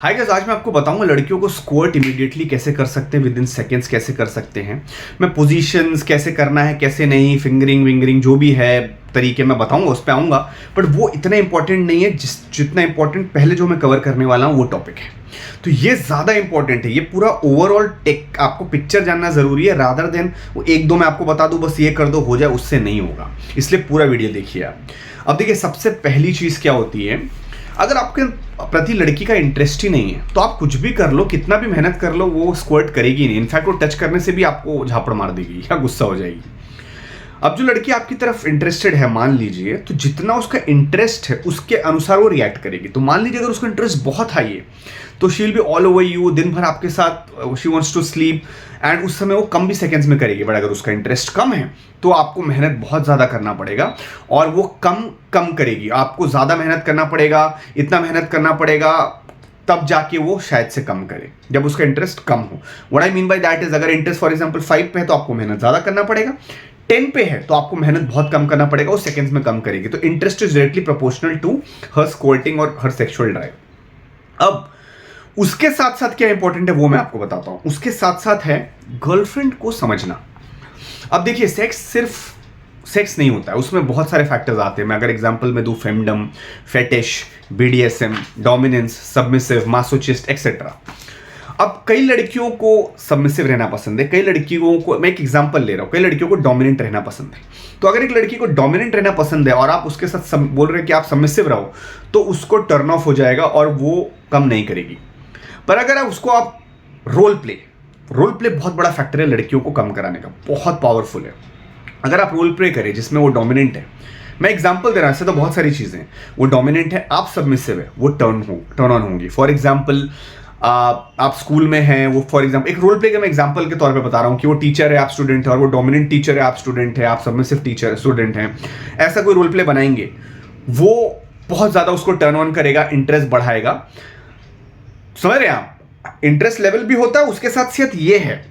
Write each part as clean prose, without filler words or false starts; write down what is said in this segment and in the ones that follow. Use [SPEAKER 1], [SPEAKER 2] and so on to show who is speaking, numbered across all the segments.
[SPEAKER 1] Hi guys, आज मैं आपको बताऊंगा लड़कियों को स्क्वर्ट इमीडिएटली कैसे कर सकते हैं, विद इन सेकेंड्स कैसे कर सकते हैं। मैं पोजीशंस कैसे करना है, कैसे नहीं, फिंगरिंग विंगरिंग जो भी है तरीके मैं बताऊंगा, उस पर आऊंगा। बट वो इतना इंपॉर्टेंट नहीं है जितना इंपॉर्टेंट पहले जो मैं कवर करने वाला हूँ वो टॉपिक है। तो ये ज़्यादा इंपॉर्टेंट है, ये पूरा ओवरऑल टेक आपको पिक्चर जानना ज़रूरी है, रादर देन वो एक दो मैं आपको बता दूँ बस ये कर दो हो जाए, उससे नहीं होगा। इसलिए पूरा वीडियो देखिए आप। अब देखिए, सबसे पहली चीज़ क्या होती है, अगर आपके प्रति लड़की का इंटरेस्ट ही नहीं है तो आप कुछ भी कर लो, कितना भी मेहनत कर लो, वो स्क्वर्ट करेगी नहीं। इनफैक्ट वो टच करने से भी आपको झापड़ मार देगी या गुस्सा हो जाएगी। अब जो लड़की आपकी तरफ इंटरेस्टेड है, मान लीजिए, तो जितना उसका इंटरेस्ट है उसके अनुसार वो रिएक्ट करेगी। तो मान लीजिए अगर उसका इंटरेस्ट बहुत हाई है तो she will be all over you, दिन भर आपके साथ, she wants to sleep, and उस समय वो कम भी सेकंड्स में करेगी। बट अगर उसका इंटरेस्ट कम है तो आपको मेहनत बहुत ज़्यादा करना पड़ेगा, और वो कम कम करेगी, आपको ज़्यादा मेहनत करना पड़ेगा, इतना मेहनत करना पड़ेगा तब जाके वो शायद से कम करे, जब उसका इंटरेस्ट कम हो। What I mean by that is, अगर इंटरेस्ट फॉर एग्जांपल 5 पे है तो आपको मेहनत ज़्यादा करना पड़ेगा, 10 पे है तो आपको मेहनत बहुत कम करना पड़ेगा, वो सेकंड्स में कम करेगी। तो interest is directly proportional to her squirting और हर सेक्सुअल ड्राइव। अब उसके साथ साथ क्या इंपॉर्टेंट है वो मैं आपको बताता हूं। उसके साथ साथ है गर्लफ्रेंड को समझना। अब देखिए, सेक्स सिर्फ सेक्स नहीं होता है, उसमें बहुत सारे फैक्टर्स आते हैं। मैं अगर एग्जांपल में दूं, femdom, fetish, BDSM, dominance, submissive, masochist etcetera. अब कई लड़कियों को सबमिसिव रहना पसंद है, कई लड़कियों को, मैं एक एग्जांपल ले रहा हूं, कई लड़कियों को डोमिनेंट रहना पसंद है। तो अगर एक लड़की को डोमिनेंट रहना पसंद है और आप उसके साथ बोल रहे हैं कि आप सबमिसिव रहो, तो उसको टर्न ऑफ हो जाएगा और वो कम नहीं करेगी। पर अगर आप रोल प्ले बहुत बड़ा फैक्टर है लड़कियों को कम कराने का, बहुत पावरफुल है। अगर आप रोल प्ले करें जिसमें वो डोमिनेंट है, मैं एग्जांपल दे रहा हूं, ऐसे तो बहुत सारी चीजें, वो डोमिनेंट है, आप सबमिसिव है, वो टर्न ऑन होंगी। फॉर एग्जांपल, आप स्कूल में हैं, वो फॉर एग्जांपल एक रोल प्ले का मैं एग्जांपल के तौर पे बता रहा हूं कि वो टीचर है, आप स्टूडेंट है, और वो डोमिनेंट टीचर है, आप स्टूडेंट है, आप सबमिसिव टीचर स्टूडेंट हैं। ऐसा कोई रोल प्ले बनाएंगे, वो बहुत ज्यादा उसको टर्न ऑन करेगा, इंटरेस्ट बढ़ाएगा। समझ रहे हैं आप, इंटरेस्ट लेवल भी होता है। उसके साथ साथ ये है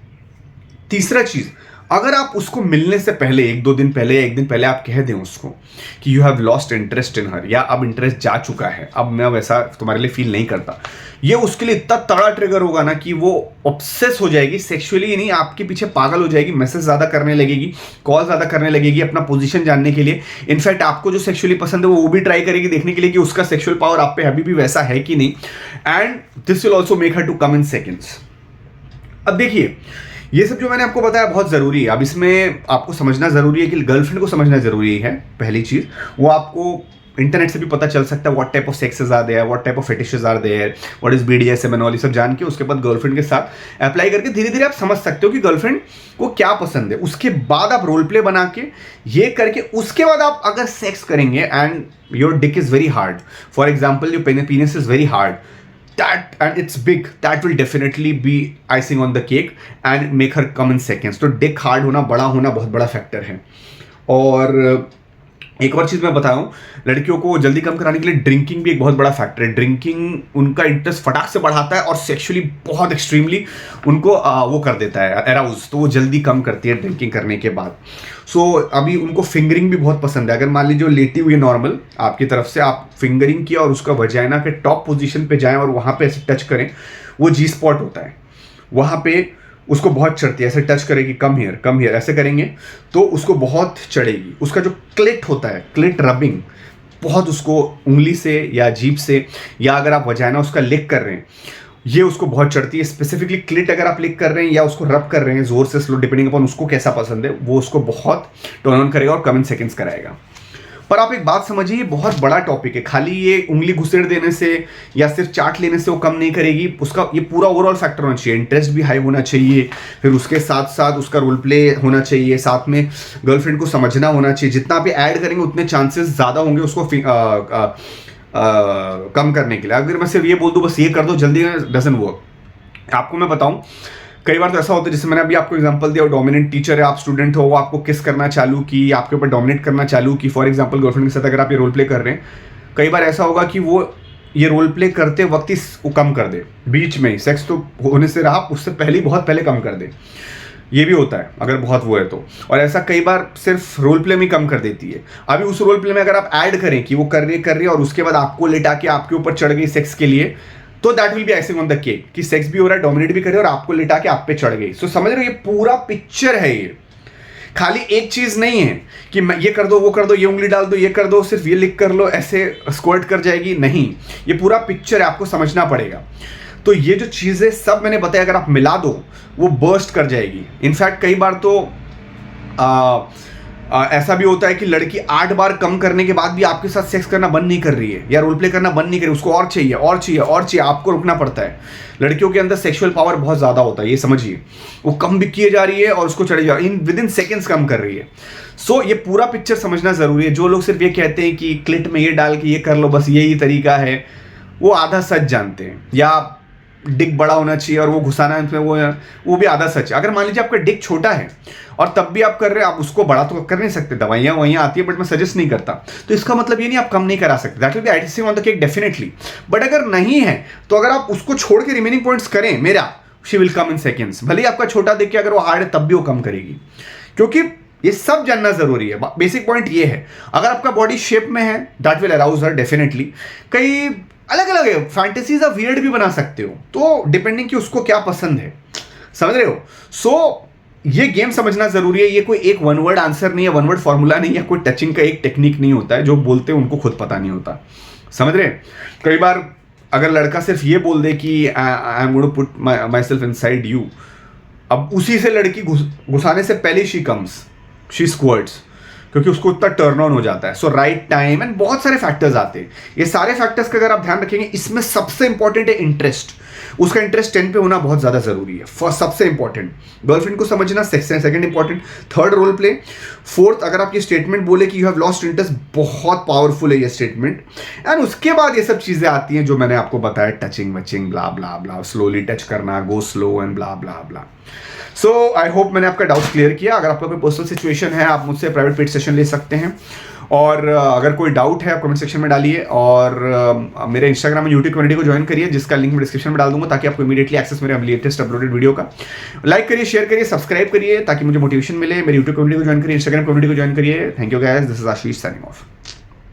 [SPEAKER 1] तीसरा चीज, अगर आप उसको मिलने से पहले, एक दो दिन पहले या एक दिन पहले आप कह दें उसको कि you have lost interest in her, या अब इंटरेस्ट जा चुका है, अब मैं वैसा तुम्हारे लिए फील नहीं करता, ये उसके लिए इतना तगड़ा ट्रिगर होगा ना कि वो ऑब्सेस हो जाएगी, सेक्सुअली नहीं, आपके पीछे पागल हो जाएगी, मैसेज ज्यादा करने लगेगी, कॉल ज्यादा करने लगेगी अपना पोजीशन जानने के लिए। इनफैक्ट आपको जो सेक्सुअली पसंद है वो भी ट्राई करेगी देखने के लिए कि उसका सेक्सुअल पावर आप पे अभी भी वैसा है कि नहीं, and this will also make her to come in seconds. अब देखिए, ये सब जो मैंने आपको बताया बहुत जरूरी है। अब इसमें आपको समझना जरूरी है कि गर्लफ्रेंड को समझना जरूरी है। पहली चीज, वो आपको इंटरनेट से भी पता चल सकता है what type of sexes are there, what type of fetishes are there, what is BDSM and all, ये सब जान के उसके बाद गर्लफ्रेंड के साथ अप्लाई करके धीरे धीरे आप समझ सकते हो कि गर्लफ्रेंड को क्या पसंद है। उसके बाद आप रोल प्ले बना के ये करके उसके बाद आप अगर सेक्स करेंगे and your Dick is very hard, for example your penis is very hard, that and it's big, that will definitely be icing on the cake and make her come in seconds. तो dick hard होना, बड़ा होना बहुत बड़ा factor है। और एक और चीज मैं बता रहा हूँ, लड़कियों को जल्दी कम कराने के लिए ड्रिंकिंग भी एक बहुत बड़ा फैक्टर है। ड्रिंकिंग उनका इंटरेस्ट फटाक से बढ़ाता है और सेक्सुअली बहुत एक्सट्रीमली उनको वो कर देता है एराउज, तो वो जल्दी कम करती है ड्रिंकिंग करने के बाद। सो अभी उनको फिंगरिंग भी बहुत पसंद है। अगर मान लीजिए लेटी हुई है नॉर्मल, आपकी तरफ से आप फिंगरिंग किया और उसका वजाइना के टॉप पोजीशन पे जाएं और वहाँ पे ऐसे टच करें, वो जी स्पॉट होता है, वहाँ पे उसको बहुत चढ़ती है। ऐसे टच करेगी, कम हियर ऐसे करेंगे तो उसको बहुत चढ़ेगी। उसका जो क्लिट होता है, क्लिट रबिंग, बहुत उसको उंगली से या जीभ से, या अगर आप वजाइना उसका लिक कर रहे हैं, ये उसको बहुत चढ़ती है। स्पेसिफिकली क्लिट अगर आप लिक कर रहे हैं या उसको रब कर रहे हैं जोर से, स्लो, डिपेंडिंग अपॉन उसको कैसा पसंद है, वो उसको बहुत टर्न ऑन करेगा और कम इन सेकेंड्स कराएगा। पर आप एक बात समझिए, ये बहुत बड़ा टॉपिक है। खाली ये उंगली घुसेड़ देने से या सिर्फ चाट लेने से वो कम नहीं करेगी। उसका ये पूरा ओवरऑल फैक्टर होना चाहिए। इंटरेस्ट भी हाई होना चाहिए, फिर उसके साथ साथ उसका रोल प्ले होना चाहिए, साथ में गर्लफ्रेंड को समझना होना चाहिए। जितना आप ऐड करेंगे उतने चांसेस ज़्यादा होंगे उसको कम करने के लिए। अगर मैं सिर्फ ये बोल दूँ बस ये कर दो जल्दी, डजंट वर्क। आपको मैं बताऊँ, कई बार तो ऐसा होता है, जैसे मैंने अभी आपको एग्जांपल दिया, डोमिनेंट टीचर है, आप स्टूडेंट हो, वो आपको किस करना चालू की, आपके ऊपर डोमिनेट करना चालू की। फॉर एग्जांपल गर्लफ्रेंड के साथ अगर आप ये रोल प्ले कर रहे हैं, कई बार ऐसा होगा कि वो ये रोल प्ले करते वक्त ही वो कम कर दे, बीच में ही सेक्स तो होने से रहा, उससे पहले बहुत पहले कम कर दे। ये भी होता है अगर बहुत वो है तो। और ऐसा कई बार सिर्फ रोल प्ले में कम कर देती है। अभी उस रोल प्ले में अगर आप ऐड करें कि वो कर रही है और उसके बाद आपको लेटा के आपके ऊपर चढ़ गई सेक्स के लिए, तो that will be icing on the cake कि सेक्स भी हो रहा है, डोमिनेट भी करे और आपको लिटा के आप पे चढ़ गई। सो समझ रहे हो, ये पूरा पिक्चर है। ये खाली एक चीज नहीं है कि मैं ये कर दो, वो कर दो, ये उंगली डाल दो, ये कर दो, सिर्फ ये लिख कर लो, ऐसे स्क्वर्ट कर जाएगी, नहीं। ये पूरा पिक्चर है, आपको समझना पड़ेगा। तो ये जो चीजें सब मैंने बताया, अगर आप मिला दो वो बर्स्ट कर जाएगी। इनफैक्ट कई बार तो ऐसा भी होता है कि लड़की 8 बार कम करने के बाद भी आपके साथ सेक्स करना बंद नहीं कर रही है या रोल प्ले करना बंद नहीं कर रही, उसको और चाहिए और चाहिए और चाहिए, आपको रुकना पड़ता है। लड़कियों के अंदर सेक्सुअल पावर बहुत ज़्यादा होता है, ये समझिए। वो कम भी किए जा रही है और उसको चढ़े जा रही है, विद इन सेकेंड्स कम कर रही है। सो ये पूरा पिक्चर समझना ज़रूरी है। जो लोग सिर्फ ये कहते हैं कि क्लिट में ये डाल के ये कर लो, बस यही तरीका है, वो आधा सच जानते हैं। या डिक बड़ा होना चाहिए और वो घुसाना है, वो भी आधा सच है। अगर मान लीजिए आपका डिक छोटा है और तब भी आप कर रहे हैं, आप उसको बड़ा तो कर नहीं सकते, दवाइयाँ वहीं आती है, बट मैं सजेस्ट नहीं करता। तो इसका मतलब ये नहीं आप कम नहीं करा सकते, that will be icing on the cake definitely. But अगर नहीं है तो अगर आप उसको छोड़ के रिमेनिंग पॉइंट्स करें, मेरा she will come in seconds. भले ही आपका छोटा देख के अगर वो हार्ड है तब भी वो कम करेगी, क्योंकि ये सब जानना जरूरी है। बेसिक पॉइंट ये है, अगर आपका बॉडी शेप में है that will arouse her definitely. कई अलग अलग है, फैंटेसीज आप वियर्ड भी बना सकते हो, तो डिपेंडिंग कि उसको क्या पसंद है, समझ रहे हो। सो ये गेम समझना जरूरी है। ये कोई एक वन वर्ड आंसर नहीं है, वन वर्ड फॉर्मूला नहीं है, कोई टचिंग का एक टेक्निक नहीं होता है। जो बोलते हैं उनको खुद पता नहीं होता, समझ रहे। कई बार अगर लड़का सिर्फ ये बोल दे कि I am going to put my self inside you, अब उसी से लड़की घुसाने से पहले शी स्क्वर्ट्स, क्योंकि उसको उतना टर्न ऑन हो जाता है। सो राइट टाइम एंड बहुत सारे फैक्टर्स आते हैं। ये सारे फैक्टर्स का अगर आप ध्यान रखेंगे, इसमें सबसे इंपॉर्टेंट है इंटरेस्ट। उसका इंटरेस्ट 10 पे होना बहुत ज्यादा जरूरी है। फर्स्ट सबसे इंपॉर्टेंट गर्लफ्रेंड को समझना, second important, third role play, fourth अगर आप ये स्टेटमेंट बोले कि यू हैव लॉस्ट इंटरेस्ट, बहुत पावरफुल है ये स्टेटमेंट। एंड उसके बाद ये सब चीजें आती हैं जो मैंने आपको बताया, टचिंग वचिंग ब्ला ब्ला ब्ला, स्लोली टच करना, go slow and blah blah blah. So I hope मैंने आपका डाउट क्लियर किया। अगर आपका कोई पर्सनल सिचुएशन है, आप मुझसे प्राइवेट पेड सेशन ले सकते हैं। और अगर कोई डाउट है आप कमेंट सेक्शन में डालिए, और मेरे इंस्टाग्राम और यूट्यूब कम्युनिटी को ज्वाइन करिए, जिसका लिंक मैं डिस्क्रिप्शन में डाल दूंगा, ताकि आपको इमीडिएटली एक्सेस मेरे लेटेस्ट अपलोडेड वीडियो का। लाइक करिए, शेयर करिए, सब्सक्राइब करिए, ताकि मुझे मोटिवेशन मिले। मेरी यूट्यूब कम्युनिटी को ज्वाइन करिए, इंस्टाग्राम कम्युनिटी को ज्वाइन करिए। Thank you guys, this is Ashish signing off.